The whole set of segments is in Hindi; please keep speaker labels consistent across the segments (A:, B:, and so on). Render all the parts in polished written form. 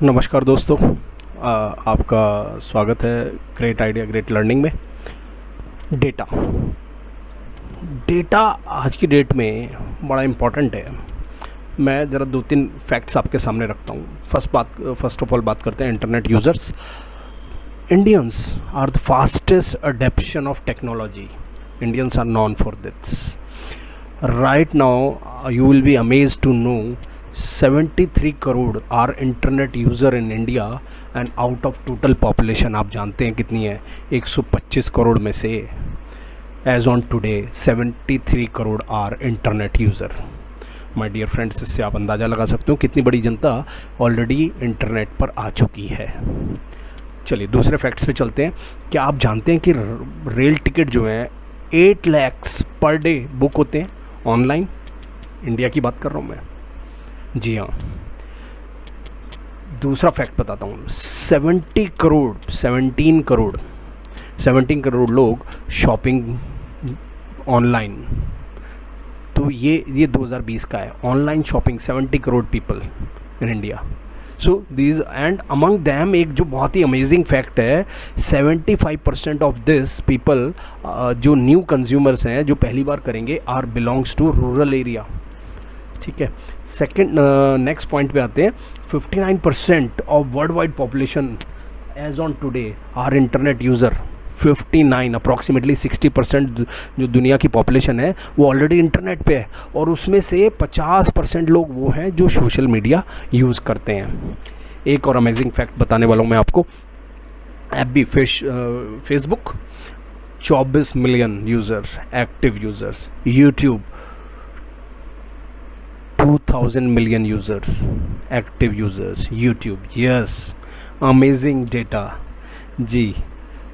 A: नमस्कार दोस्तों। आपका स्वागत है ग्रेट आइडिया ग्रेट लर्निंग में। डेटा डेटा आज की डेट में बड़ा इम्पॉर्टेंट है। मैं ज़रा दो तीन फैक्ट्स आपके सामने रखता हूँ। फर्स्ट ऑफ ऑल बात करते हैं internet users. Indians are the fastest adoption of technology. Indians are known for this. Right now you will be amazed to know 73 crore are internet user in India and out of total population आप जानते हैं कितनी है? 125 करोड़ में से as on today 73 crore are internet user. My dear friends, इससे आप अंदाज़ा लगा सकते हो कितनी बड़ी जनता ऑलरेडी इंटरनेट पर आ चुकी है। चलिए दूसरे फैक्ट्स पे चलते हैं। क्या आप जानते हैं कि रेल टिकट जो है 8 lakhs पर डे बुक होते हैं ऑनलाइन? इंडिया की बात कर रहा हूँ मैं। जी हाँ। दूसरा फैक्ट बताता हूँ। 17 करोड़ लोग शॉपिंग ऑनलाइन। तो ये 2020 का है। Online shopping 70 crore people in India. So these and among them एक जो बहुत ही अमेजिंग फैक्ट है, 75% ऑफ दिस पीपल जो न्यू कंज्यूमर्स हैं जो पहली बार करेंगे are belongs to rural area. ठीक है। सेकेंड नेक्स्ट पॉइंट पे आते हैं। 59% of world wide population as on today are internet user. 59 approximately 60% जो दुनिया की पॉपुलेशन है वो ऑलरेडी इंटरनेट पे है, और उसमें से 50% लोग वो हैं जो सोशल मीडिया यूज़ करते हैं। एक और अमेजिंग फैक्ट बताने वाला हूँ मैं आपको। ऐप भी Facebook 24 million users active users. YouTube 2000 million users active users YouTube. Yes, amazing data जी।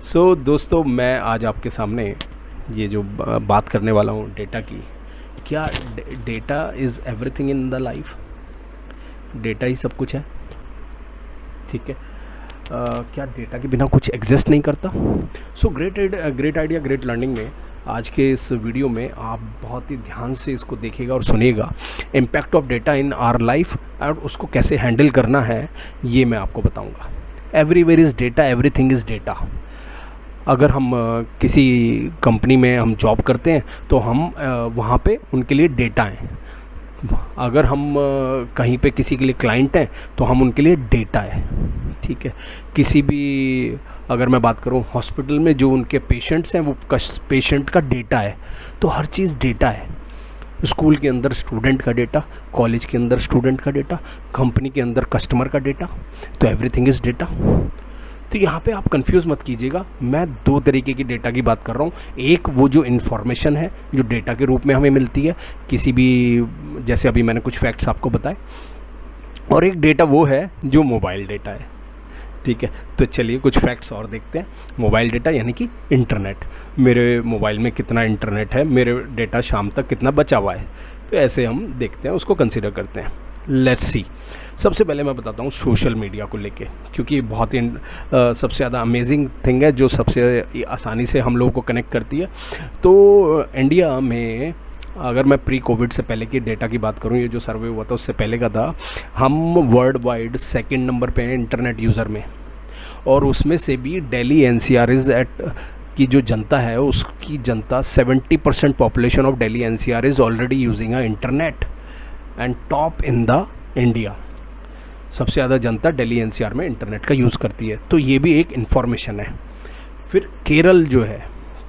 A: सो दोस्तों, मैं आज आपके सामने ये जो बात करने वाला हूँ डेटा की। क्या data is everything in the life? Data ही सब कुछ है। ठीक है। क्या डेटा के बिना कुछ एग्जिस्ट नहीं करता? So great idea great learning में आज के इस वीडियो में आप बहुत ही ध्यान से इसको देखिएगा और सुनिएगा। Impact of data in our life और उसको कैसे हैंडल करना है ये मैं आपको बताऊंगा। Everywhere is data, everything is data. अगर हम किसी कंपनी में हम जॉब करते हैं तो हम वहाँ पे उनके लिए डेटा हैं। अगर हम कहीं पे किसी के लिए क्लाइंट हैं तो हम उनके लिए डेटा है। ठीक है। किसी भी अगर मैं बात करूं हॉस्पिटल में जो उनके पेशेंट्स हैं वो पेशेंट का डेटा है। तो हर चीज़ डेटा है। स्कूल के अंदर स्टूडेंट का डेटा, कॉलेज के अंदर स्टूडेंट का डेटा, कंपनी के अंदर कस्टमर का डेटा। तो एवरीथिंग इज़ डेटा। तो यहाँ पे आप कंफ्यूज मत कीजिएगा। मैं दो तरीके की डेटा की बात कर रहा हूँ। एक वो जो इन्फॉर्मेशन है जो डेटा के रूप में हमें मिलती है किसी भी, जैसे अभी मैंने कुछ फैक्ट्स आपको बताए, और एक डेटा वो है जो मोबाइल डेटा है। ठीक है। तो चलिए कुछ फैक्ट्स और देखते हैं। मोबाइल डेटा यानी कि इंटरनेट। मेरे मोबाइल में कितना इंटरनेट है, मेरे डेटा शाम तक कितना बचा हुआ है, तो ऐसे हम देखते हैं, उसको कंसिडर करते हैं। Let's see. सबसे पहले मैं बताता हूँ सोशल मीडिया को लेके, क्योंकि बहुत ही सबसे ज़्यादा अमेजिंग थिंग है जो सबसे आसानी से हम लोगों को कनेक्ट करती है। तो इंडिया में अगर मैं प्री कोविड से पहले की डेटा की बात करूँ, ये जो सर्वे हुआ था उससे पहले का था, हम वर्ल्ड वाइड सेकेंड नंबर पे हैं इंटरनेट यूज़र में। और उसमें से भी दिल्ली एनसीआर की जो जनता है उसकी जनता 70% population of Delhi NCR is already using internet and top in the India. सबसे ज़्यादा जनता दिल्ली एनसीआर में इंटरनेट का यूज़ करती है। तो ये भी एक इन्फॉर्मेशन है। फिर केरल जो है,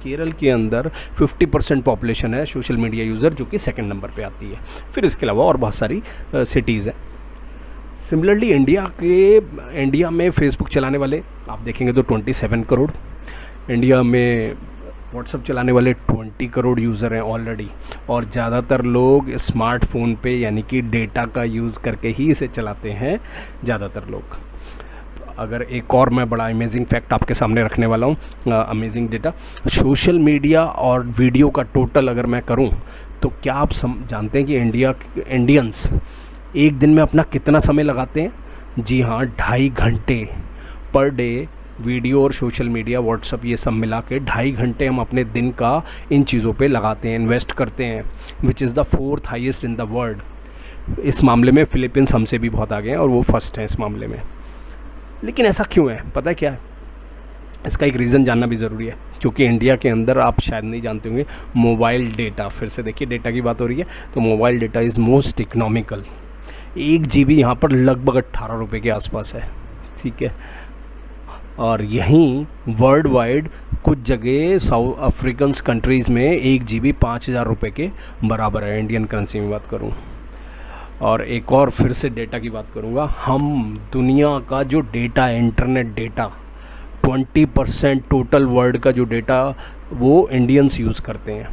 A: केरल के अंदर 50% पॉपुलेशन है सोशल मीडिया यूज़र, जो कि सेकंड नंबर पे आती है। फिर इसके अलावा और बहुत सारी सिटीज़ हैं। सिमिलरली इंडिया में फेसबुक चलाने वाले आप देखेंगे तो 27 करोड़। इंडिया में व्हाट्सअप चलाने वाले 20 करोड़ यूज़र हैं ऑलरेडी, और ज़्यादातर लोग स्मार्टफोन पे यानी कि डेटा का यूज़ करके ही इसे चलाते हैं ज़्यादातर लोग। अगर एक और मैं बड़ा अमेजिंग फैक्ट आपके सामने रखने वाला हूँ, अमेजिंग डेटा। सोशल मीडिया और वीडियो का टोटल अगर मैं करूँ तो क्या आप जानते हैं कि इंडियंस एक दिन में अपना कितना समय लगाते हैं? जी हाँ, 2.5 घंटे पर डे। वीडियो और सोशल मीडिया व्हाट्सअप ये सब मिला के 2.5 घंटे हम अपने दिन का इन चीज़ों पे लगाते हैं, इन्वेस्ट करते हैं, विच is the 4th highest in the world. इस मामले में फ़िलीपींस हमसे भी बहुत आगे हैं और वो फर्स्ट हैं इस मामले में। लेकिन ऐसा क्यों है, पता है क्या है? इसका एक रीज़न जानना भी ज़रूरी है, क्योंकि इंडिया के अंदर आप शायद नहीं जानते होंगे, मोबाइल डेटा, फिर से देखिए डेटा की बात हो रही है, तो mobile data is most economical. 1 GB यहाँ पर लगभग 18 रुपये के आसपास है, ठीक है। और यहीं वर्ल्ड वाइड कुछ जगह साउथ अफ्रीकन कंट्रीज़ में 1 GB 5,000 रुपये के बराबर है, इंडियन करेंसी में बात करूँ। और एक और फिर से डेटा की बात करूँगा, हम दुनिया का जो डेटा है, इंटरनेट डेटा, 20% टोटल वर्ल्ड का जो डेटा वो इंडियंस यूज़ करते हैं,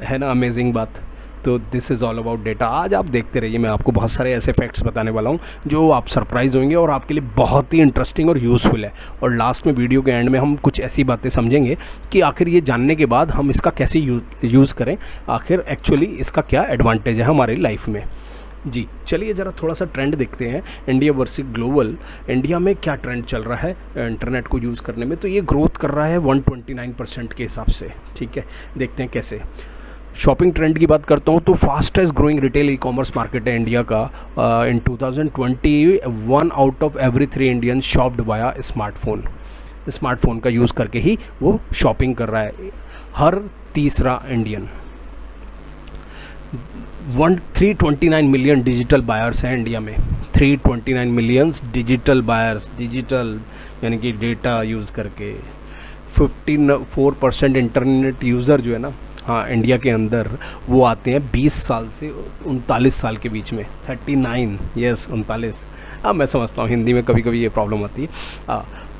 A: है ना अमेजिंग बात। तो this is all about data. आज आप देखते रहिए, मैं आपको बहुत सारे ऐसे फैक्ट्स बताने वाला हूँ जो आप सरप्राइज़ होंगे और आपके लिए बहुत ही इंटरेस्टिंग और यूज़फुल है। और लास्ट में, वीडियो के एंड में, हम कुछ ऐसी बातें समझेंगे कि आखिर ये जानने के बाद हम इसका कैसे यूज़ करें, आखिर एक्चुअली इसका क्या एडवांटेज है हमारी लाइफ में। जी चलिए ज़रा थोड़ा सा ट्रेंड देखते हैं, इंडिया वर्सेस ग्लोबल। इंडिया में क्या ट्रेंड चल रहा है इंटरनेट को यूज़ करने में? तो ये ग्रोथ कर रहा है 129% के हिसाब से, ठीक है। देखते हैं कैसे। शॉपिंग ट्रेंड की बात करता हूँ तो fastest growing retail e commerce market है इंडिया का। इन 2020 1 out of every 3 Indian शॉप्ड via smartphone. Smartphone का यूज़ करके ही वो शॉपिंग कर रहा है, हर तीसरा इंडियन। 329 मिलियन डिजिटल बायर्स हैं इंडिया में, 329 मिलियंस डिजिटल बायर्स, डिजिटल यानी कि डेटा यूज़ करके। 54% इंटरनेट यूज़र जो है ना, हाँ इंडिया के अंदर, वो आते हैं 20 साल से 39 साल के बीच में। 39, यस 39। हाँ मैं समझता हूँ, हिंदी में कभी कभी ये प्रॉब्लम आती है।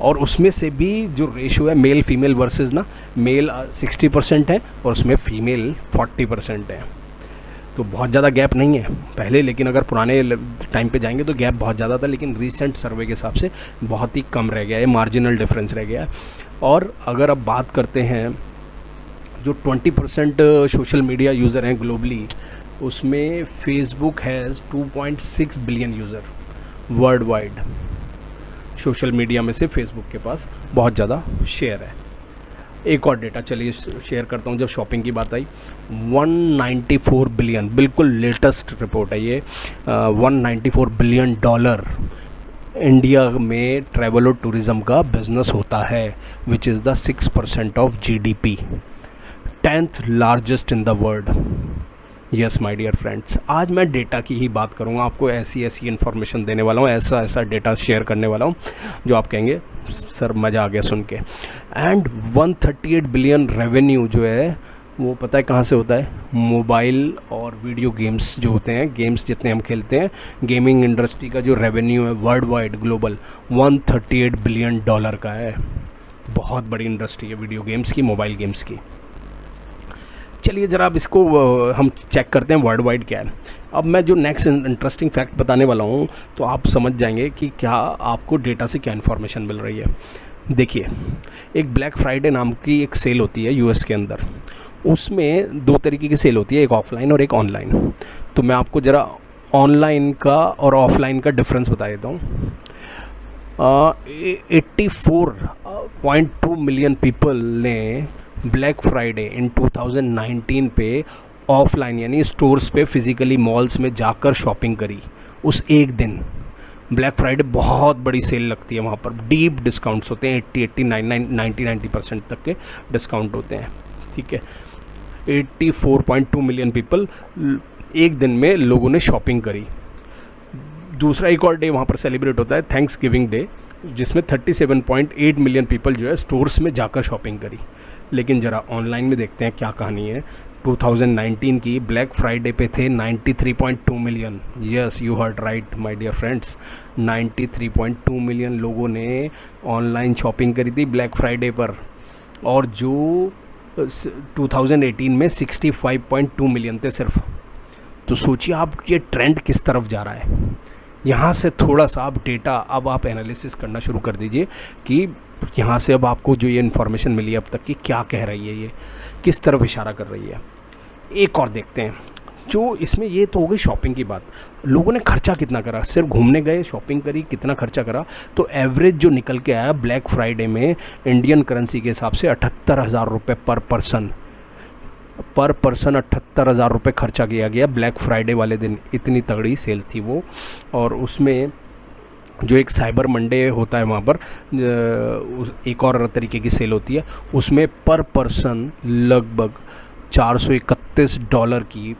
A: और उसमें से भी जो रेशो है मेल फीमेल वर्सेस ना, मेल 60% है और उसमें फीमेल 40% है। तो बहुत ज़्यादा गैप नहीं है पहले, लेकिन अगर पुराने टाइम पे जाएंगे तो गैप बहुत ज़्यादा था, लेकिन रीसेंट सर्वे के हिसाब से बहुत ही कम रह गया है, मार्जिनल डिफरेंस रह गया है। और अगर अब बात करते हैं जो 20% सोशल मीडिया यूज़र हैं ग्लोबली, उसमें Facebook has 2.6 billion user world wide. Social media में से फेसबुक के पास बहुत ज़्यादा शेयर है। एक और डेटा चलिए शेयर करता हूँ, जब शॉपिंग की बात आई, 194 बिलियन, बिल्कुल लेटेस्ट रिपोर्ट है ये, 194 बिलियन डॉलर इंडिया में ट्रैवल और टूरिज़्म का बिजनेस होता है, which is the 6% of GDP, 10th largest in the world. Yes my dear friends, आज मैं डेटा की ही बात करूँगा, आपको ऐसी ऐसी इन्फॉर्मेशन देने वाला हूँ, ऐसा ऐसा डेटा शेयर करने वाला हूँ जो आप कहेंगे सर मज़ा आ गया सुन के। एंड 138 बिलियन रेवेन्यू जो है वो पता है कहाँ से होता है? मोबाइल और वीडियो गेम्स जो होते हैं, गेम्स जितने हम खेलते हैं, गेमिंग इंडस्ट्री का जो रेवेन्यू है world wide global 138 billion dollar का है। बहुत बड़ी इंडस्ट्री है वीडियो गेम्स की, मोबाइल गेम्स की। चलिए ज़रा अब इसको हम चेक करते हैं वर्ल्ड वाइड क्या है। अब मैं जो नेक्स्ट इंटरेस्टिंग फैक्ट बताने वाला हूँ तो आप समझ जाएंगे कि क्या आपको डेटा से क्या इन्फॉर्मेशन मिल रही है। देखिए, एक ब्लैक फ्राइडे नाम की एक सेल होती है यूएस के अंदर, उसमें 2 तरीके की सेल होती है, एक ऑफलाइन और एक ऑनलाइन। तो मैं आपको ज़रा ऑनलाइन का और ऑफलाइन का डिफरेंस बता देता हूँ। 84.2 मिलियन पीपल ने ब्लैक फ्राइडे इन 2019 पे ऑफलाइन यानी स्टोर्स पे फिज़िकली मॉल्स में जाकर शॉपिंग करी। उस एक दिन ब्लैक फ्राइडे बहुत बड़ी सेल लगती है, वहाँ पर डीप डिस्काउंट्स होते हैं, 80, 90% तक के डिस्काउंट होते हैं, ठीक है। 84.2 मिलियन पीपल एक दिन में लोगों ने शॉपिंग करी। दूसरा एक और डे वहाँ पर सेलिब्रेट होता है, थैंक्स गिविंग डे, जिसमें 37.8 मिलियन पीपल जो है स्टोर्स में जाकर शॉपिंग करी। लेकिन ज़रा ऑनलाइन में देखते हैं क्या कहानी है। 2019 की ब्लैक फ्राइडे पे थे 93.2 million. Yes you heard right my dear friends, 93.2 million लोगों ने ऑनलाइन शॉपिंग करी थी ब्लैक फ्राइडे पर। और जो 2018 में 65.2 मिलियन थे सिर्फ। तो सोचिए आप ये ट्रेंड किस तरफ जा रहा है। यहाँ से थोड़ा सा आप डेटा अब आप एनालिसिस करना शुरू कर दीजिए कि यहाँ से अब आपको जो ये इन्फॉर्मेशन मिली अब तक की क्या कह रही है, ये किस तरफ इशारा कर रही है। एक और देखते हैं, जो इसमें ये तो हो गई शॉपिंग की बात। लोगों ने खर्चा कितना करा, सिर्फ घूमने गए शॉपिंग करी, कितना खर्चा करा। तो एवरेज जो निकल के आया ब्लैक फ्राइडे में इंडियन करेंसी के हिसाब से 78,000 रुपये पर पर्सन 78,000 रुपये खर्चा किया गया ब्लैक फ्राइडे वाले दिन। इतनी तगड़ी सेल थी वो। और उसमें जो एक साइबर मंडे होता है वहाँ पर एक और तरीके की सेल होती है, उसमें पर पर्सन लगभग $431 की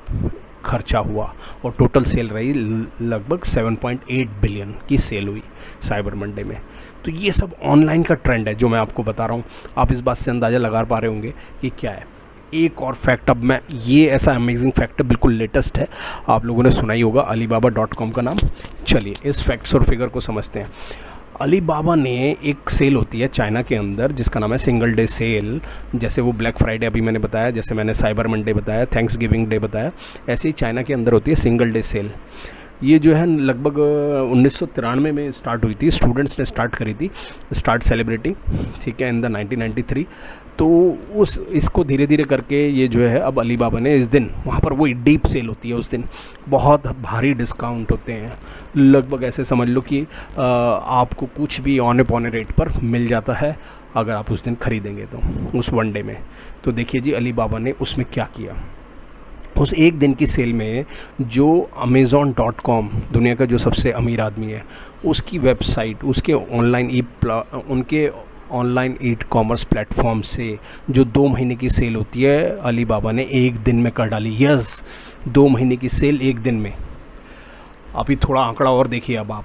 A: खर्चा हुआ और टोटल सेल रही लगभग 7.8 बिलियन की सेल हुई साइबर मंडे में। तो ये सब ऑनलाइन का ट्रेंड है जो मैं आपको बता रहा हूँ। आप इस बात से अंदाज़ा लगा पा रहे होंगे कि क्या है। एक और फैक्ट, अब मैं ये ऐसा अमेजिंग फैक्ट है, बिल्कुल लेटेस्ट है, आप लोगों ने सुना ही होगा alibaba.com का नाम। चलिए इस फैक्ट्स और फिगर को समझते हैं। अलीबाबा ने एक सेल होती है चाइना के अंदर जिसका नाम है सिंगल डे सेल। जैसे वो ब्लैक फ्राइडे अभी मैंने बताया, जैसे मैंने साइबर मंडे बताया, थैंक्स गिविंग डे बताया, ऐसे ही चाइना के अंदर होती है सिंगल डे सेल। ये जो है लगभग 1993 में स्टार्ट हुई थी, स्टूडेंट्स ने स्टार्ट करी थी, स्टार्ट सेलिब्रेटिंग, ठीक है, इन द 1993। तो इसको धीरे धीरे करके ये जो है अब अलीबाबा ने इस दिन वहाँ पर वही डीप सेल होती है, उस दिन बहुत भारी डिस्काउंट होते हैं, लगभग ऐसे समझ लो कि आपको कुछ भी औने पौने रेट पर मिल जाता है अगर आप उस दिन ख़रीदेंगे तो, उस वन डे में। तो देखिए जी अलीबाबा ने उसमें क्या किया। उस एक दिन की सेल में जो Amazon.com दुनिया का जो सबसे अमीर आदमी है उसकी वेबसाइट, उसके उनके ऑनलाइन ई कॉमर्स प्लेटफॉर्म से जो 2 महीने की सेल होती है अलीबाबा ने एक दिन में कर डाली। यस, 2 महीने की सेल एक दिन में। अभी थोड़ा आंकड़ा और देखिए अब आप,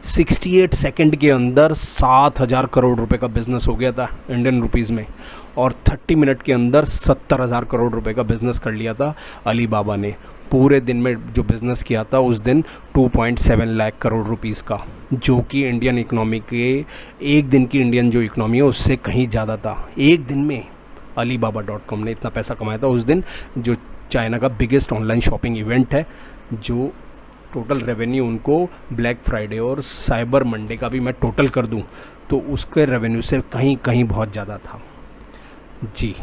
A: 68 सेकंड के अंदर 7,000 करोड़ रुपए का बिज़नेस हो गया था इंडियन रुपीज़ में, और 30 मिनट के अंदर 70,000 करोड़ रुपए का बिज़नेस कर लिया था अलीबाबा ने। पूरे दिन में जो बिज़नेस किया था उस दिन 2.7 लाख करोड़ रुपीस का, जो कि इंडियन इकनॉमी के एक दिन की इंडियन जो इकनॉमी है उससे कहीं ज़्यादा था। एक दिन में alibaba.com ने इतना पैसा कमाया था उस दिन, जो चाइना का बिगेस्ट ऑनलाइन शॉपिंग इवेंट है, जो टोटल रेवेन्यू उनको ब्लैक फ्राइडे और साइबर मंडे का भी मैं टोटल कर दूं तो उसके रेवेन्यू से कहीं कहीं बहुत ज़्यादा था जी।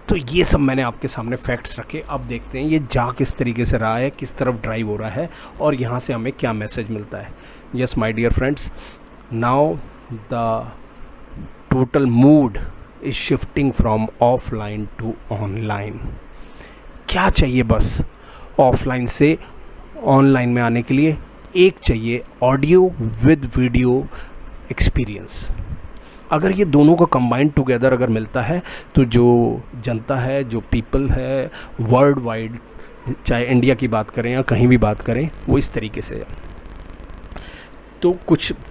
A: तो ये सब मैंने आपके सामने फैक्ट्स रखे। अब देखते हैं ये जा किस तरीके से रहा है, किस तरफ ड्राइव हो रहा है और यहाँ से हमें क्या मैसेज मिलता है। Yes my dear friends, now the total mood is shifting from offline to online. क्या चाहिए बस ऑफलाइन से ऑनलाइन में आने के लिए? एक चाहिए ऑडियो विद वीडियो एक्सपीरियंस। अगर ये दोनों का कंबाइंड टुगेदर अगर मिलता है तो जो जनता है, जो पीपल है वर्ल्ड वाइड, चाहे इंडिया की बात करें या कहीं भी बात करें, वो इस तरीके से है। तो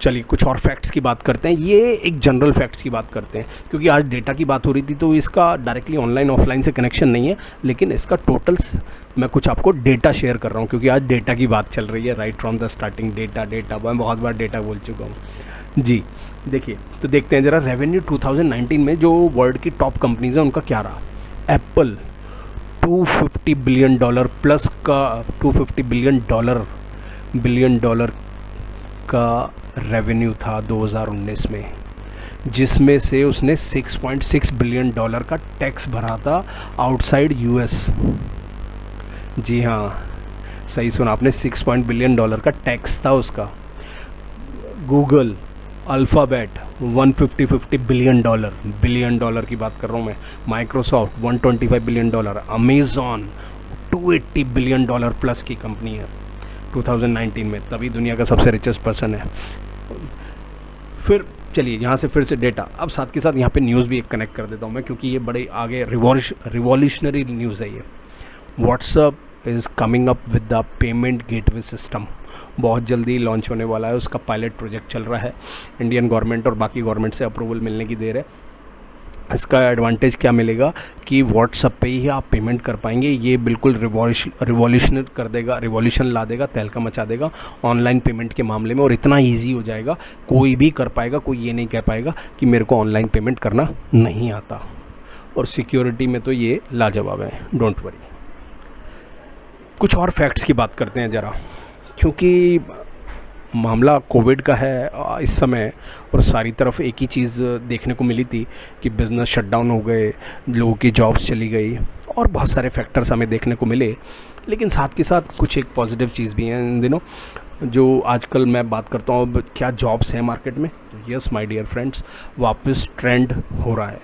A: चलिए कुछ और फैक्ट्स की बात करते हैं। ये एक जनरल फैक्ट्स की बात करते हैं क्योंकि आज डेटा की बात हो रही थी तो इसका डायरेक्टली ऑनलाइन ऑफलाइन से कनेक्शन नहीं है, लेकिन इसका टोटल्स मैं कुछ आपको डेटा शेयर कर रहा हूँ क्योंकि आज डेटा की बात चल रही है। Right from the starting data मैं बहुत बार डेटा बोल चुका हूँ जी। देखिए तो देखते हैं ज़रा रेवेन्यू 2019 में जो वर्ल्ड की टॉप कंपनीज हैं उनका क्या रहा। एप्पल $250 बिलियन प्लस का $250 बिलियन का रेवेन्यू था 2019 में, जिसमें से उसने $6.6 बिलियन का टैक्स भरा था आउटसाइड यूएस। जी हाँ, सही सुना आपने, $6 बिलियन का टैक्स था उसका। गूगल, अल्फ़ाबेट $150 बिलियन की बात कर रहा हूँ मैं। Microsoft $125 billion. Amazon $280 billion plus की कंपनी है 2019 में, तभी दुनिया का सबसे रिचेस्ट पर्सन है। फिर चलिए यहाँ से फिर से डेटा, अब साथ के साथ यहाँ पे न्यूज़ भी एक कनेक्ट कर देता हूँ मैं क्योंकि ये बड़े आगे रिवॉल्यूशनरी न्यूज़ है ये। WhatsApp is coming up with the payment gateway system, बहुत जल्दी लॉन्च होने वाला है, उसका पायलट प्रोजेक्ट चल रहा है। इंडियन गवर्नमेंट और बाकी गवर्नमेंट से अप्रूवल मिलने की देर है। इसका एडवांटेज क्या मिलेगा कि व्हाट्सअप पे ही आप पेमेंट कर पाएंगे। ये बिल्कुल रिवॉल्यूशन कर देगा, रिवॉल्यूशन ला देगा, तहलका मचा देगा ऑनलाइन पेमेंट के मामले में, और इतना ईजी हो जाएगा कोई भी कर पाएगा। कोई ये नहीं कह पाएगा कि मेरे को ऑनलाइन पेमेंट करना नहीं आता। और सिक्योरिटी में तो ये लाजवाब है, डोंट वरी। कुछ और फैक्ट्स की बात करते हैं ज़रा, क्योंकि मामला कोविड का है इस समय और सारी तरफ एक ही चीज़ देखने को मिली थी कि बिज़नेस शटडाउन हो गए, लोगों की जॉब्स चली गई और बहुत सारे फैक्टर्स हमें देखने को मिले। लेकिन साथ के साथ कुछ एक पॉजिटिव चीज़ भी है इन दिनों, जो आजकल मैं बात करता हूँ अब क्या जॉब्स हैं मार्केट में। तो यस माय डियर फ्रेंड्स, वापस ट्रेंड हो रहा है।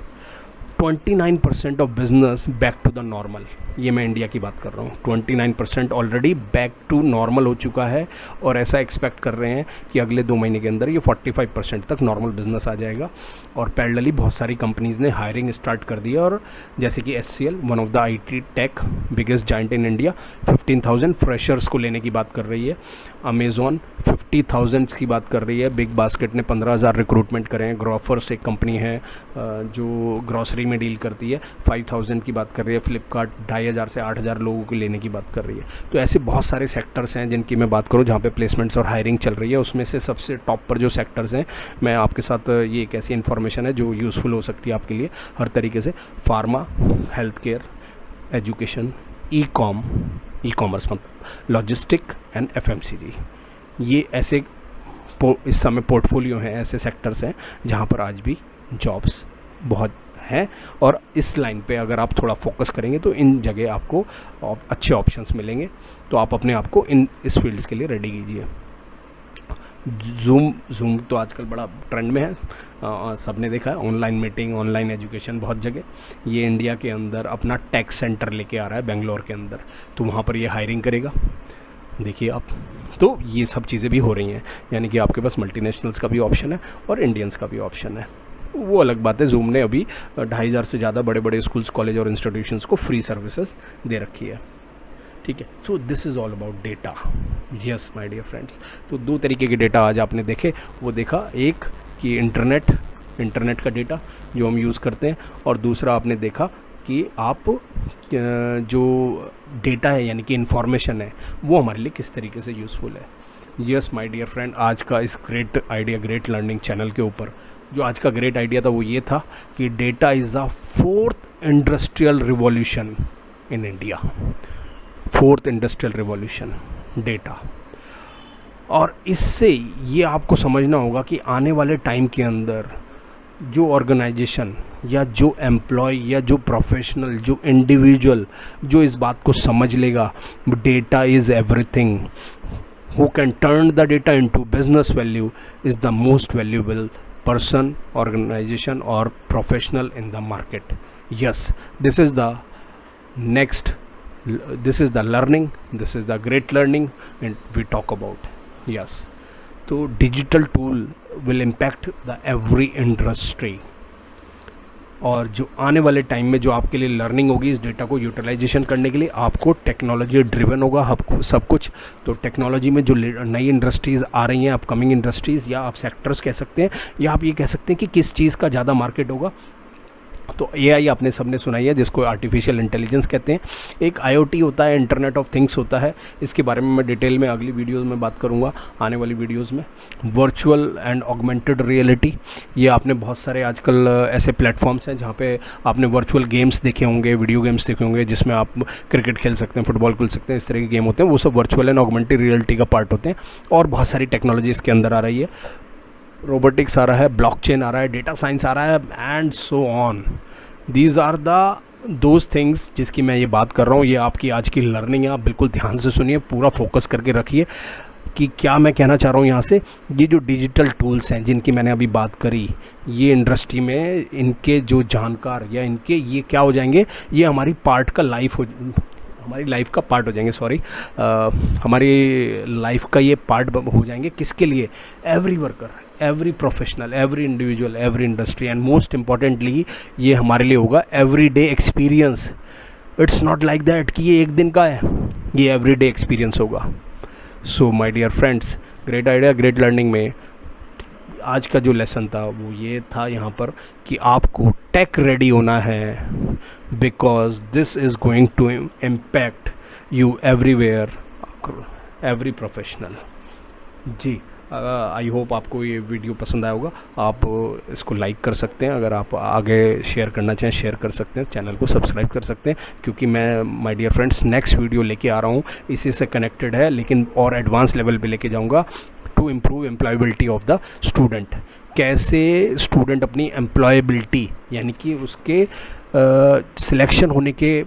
A: 29% of business back to the normal. ये मैं इंडिया की बात कर रहा हूँ, 29% ऑलरेडी बैक टू नॉर्मल हो चुका है, और ऐसा एक्सपेक्ट कर रहे हैं कि अगले 2 महीने के अंदर ये 45% तक नॉर्मल बिजनेस आ जाएगा। और पैरेलली बहुत सारी कंपनीज़ ने हायरिंग स्टार्ट कर दी है, और जैसे कि HCL, one of the IT tech biggest giant in India, 15,000 freshers को लेने की बात कर रही है। अमेज़ॉन 50,000 की बात कर रही है। बिग बास्केट ने 15,000 रिक्रूटमेंट करे हैं। ग्रोफर्स एक कंपनी है जो ग्रॉसरी में डील करती है, 5,000 की बात कर रही है। फ्लिपकार्ट 2,500 से 8,000 लोगों को लेने की बात कर रही है। तो ऐसे बहुत सारे सेक्टर्स हैं जिनकी मैं बात करूं जहां पे प्लेसमेंट्स और हायरिंग चल रही है। उसमें से सबसे टॉप पर जो सेक्टर्स हैं, मैं आपके साथ ये एक ऐसी इन्फॉर्मेशन है जो यूज़फुल हो सकती है आपके लिए हर तरीके से। Pharma, health care, education, e commerce मतलब लॉजिस्टिक एंड FMCG, ये ऐसे इस समय पोर्टफोलियो हैं, ऐसे सेक्टर्स हैं जहाँ पर आज भी जॉब्स बहुत हैं। और इस लाइन पे अगर आप थोड़ा फोकस करेंगे तो इन जगह आपको अच्छे ऑप्शंस मिलेंगे। तो आप अपने आप को इस फील्ड्स के लिए रेडी कीजिए। जूम तो आजकल बड़ा ट्रेंड में है, सबने देखा है। ऑनलाइन मीटिंग, ऑनलाइन एजुकेशन बहुत जगह। ये इंडिया के अंदर अपना टेक सेंटर लेके आ रहा है बेंगलोर के अंदर, तो वहाँ पर ये हायरिंग करेगा, देखिए आप। तो ये सब चीज़ें भी हो रही हैं, यानी कि आपके पास मल्टीनेशनल्स का भी ऑप्शन है और इंडियंस का भी ऑप्शन है। वो अलग बात है। जूम ने अभी 2,500 से ज़्यादा बड़े बड़े स्कूल्स, कॉलेज और इंस्टीट्यूशंस को फ्री सर्विसेज दे रखी है, ठीक है। So this is all about data. Yes my dear friends, तो 2 तरीके के डेटा आज आपने देखे। वो देखा एक कि इंटरनेट का डेटा जो हम यूज़ करते हैं, और दूसरा आपने देखा कि आप जो डेटा है यानी कि इन्फॉर्मेशन है वो हमारे लिए किस तरीके से यूज़फुल है। यस माय डियर फ्रेंड, आज का इस great idea great learning channel के ऊपर जो आज का ग्रेट आइडिया था वो ये था कि data is a 4th industrial revolution in India. 4th industrial revolution, data. और इससे ये आपको समझना होगा कि आने वाले टाइम के अंदर जो ऑर्गेनाइजेशन या जो एम्प्लॉय या जो प्रोफेशनल, जो इंडिविजुअल जो इस बात को समझ लेगा data is everything, who can turn the data into business value, is the most valuable person, organization or professional in the market. Yes, this is the learning, this is the great learning and we talk about. Yes, so digital tool will impact the every industry, और जो आने वाले टाइम में जो आपके लिए लर्निंग होगी इस डेटा को यूटिलाइजेशन करने के लिए, आपको टेक्नोलॉजी ड्रिवन होगा आपको सब कुछ। तो टेक्नोलॉजी में जो नई इंडस्ट्रीज़ आ रही हैं, अपकमिंग इंडस्ट्रीज़ या आप सेक्टर्स कह सकते हैं, या आप ये कह सकते हैं कि किस चीज़ का ज़्यादा मार्केट होगा, तो AI आपने सबने सुना ही है, जिसको आर्टिफिशियल इंटेलिजेंस कहते हैं। एक IoT होता है, इंटरनेट ऑफ थिंग्स होता है। इसके बारे में मैं डिटेल में अगली वीडियोस में बात करूंगा, आने वाली वीडियोस में। वर्चुअल एंड ऑगमेंटेड रियलिटी, ये आपने बहुत सारे आजकल ऐसे प्लेटफॉर्म्स हैं जहाँ पे आपने वर्चुअल गेम्स देखे होंगे, वीडियो गेम्स देखे होंगे, जिसमें आप क्रिकेट खेल सकते हैं, फुटबॉल खेल सकते हैं, इस तरह के गेम होते हैं। वो सब वर्चुअल एंड ऑगमेंटेड रियलिटी का पार्ट होते हैं। और बहुत सारी टेक्नोलॉजी इसके अंदर आ रही है, रोबोटिक्स आ रहा है, ब्लॉकचेन आ रहा है, डेटा साइंस आ रहा है, and so on. These are those things जिसकी मैं ये बात कर रहा हूँ। ये आपकी आज की लर्निंग है, आप बिल्कुल ध्यान से सुनिए, पूरा फोकस करके रखिए कि क्या मैं कहना चाह रहा हूँ यहाँ से। ये जो डिजिटल टूल्स हैं जिनकी मैंने अभी बात करी, ये इंडस्ट्री में इनके जो जानकार या इनके ये क्या हो जाएंगे, ये हमारी लाइफ का पार्ट हो जाएंगे। हमारी लाइफ का ये पार्ट हो जाएंगे। किसके लिए? Every worker, every professional, every individual, every industry, and most importantly ये हमारे लिए होगा every day experience. It's not like that कि ये एक दिन का है, ये एवरी डे एक्सपीरियंस होगा। So my dear friends, great idea great learning में आज का जो लेसन था वो ये था यहाँ पर कि आपको टेक रेडी होना है, because this is going to impact you everywhere, every professional. जी, आई होप आपको ये वीडियो पसंद आया होगा। आप इसको लाइक कर सकते हैं, अगर आप आगे शेयर करना चाहें शेयर कर सकते हैं, चैनल को सब्सक्राइब कर सकते हैं, क्योंकि मैं my dear friends next video लेके आ रहा हूँ, इसी से कनेक्टेड है, लेकिन और एडवांस लेवल पे लेके जाऊँगा। To improve employability of the student, कैसे स्टूडेंट अपनी एम्प्लॉयबिलिटी यानी कि उसके सिलेक्शन होने के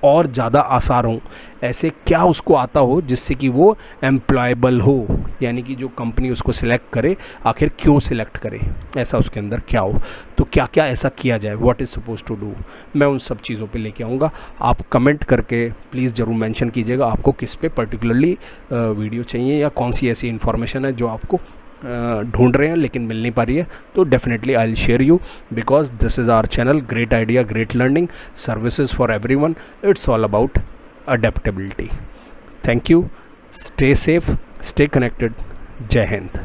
A: और ज़्यादा आसार हों, ऐसे क्या उसको आता हो जिससे कि वो एम्प्लॉयबल हो, यानी कि जो कंपनी उसको सिलेक्ट करे, आखिर क्यों सिलेक्ट करे, ऐसा उसके अंदर क्या हो। तो क्या क्या ऐसा किया जाए, what is suppose to do, मैं उन सब चीज़ों पे लेके आऊँगा। आप कमेंट करके प्लीज़ ज़रूर मेंशन कीजिएगा आपको किस पे पर्टिकुलरली वीडियो चाहिए, या कौन सी ऐसी इन्फॉर्मेशन है जो आपको ढूंढ रहे हैं लेकिन मिल नहीं पा रही है। तो definitely I will share you, because this is our channel great idea great learning services for everyone. It's all about adaptability. Thank you, stay safe, stay connected, जय हिंद।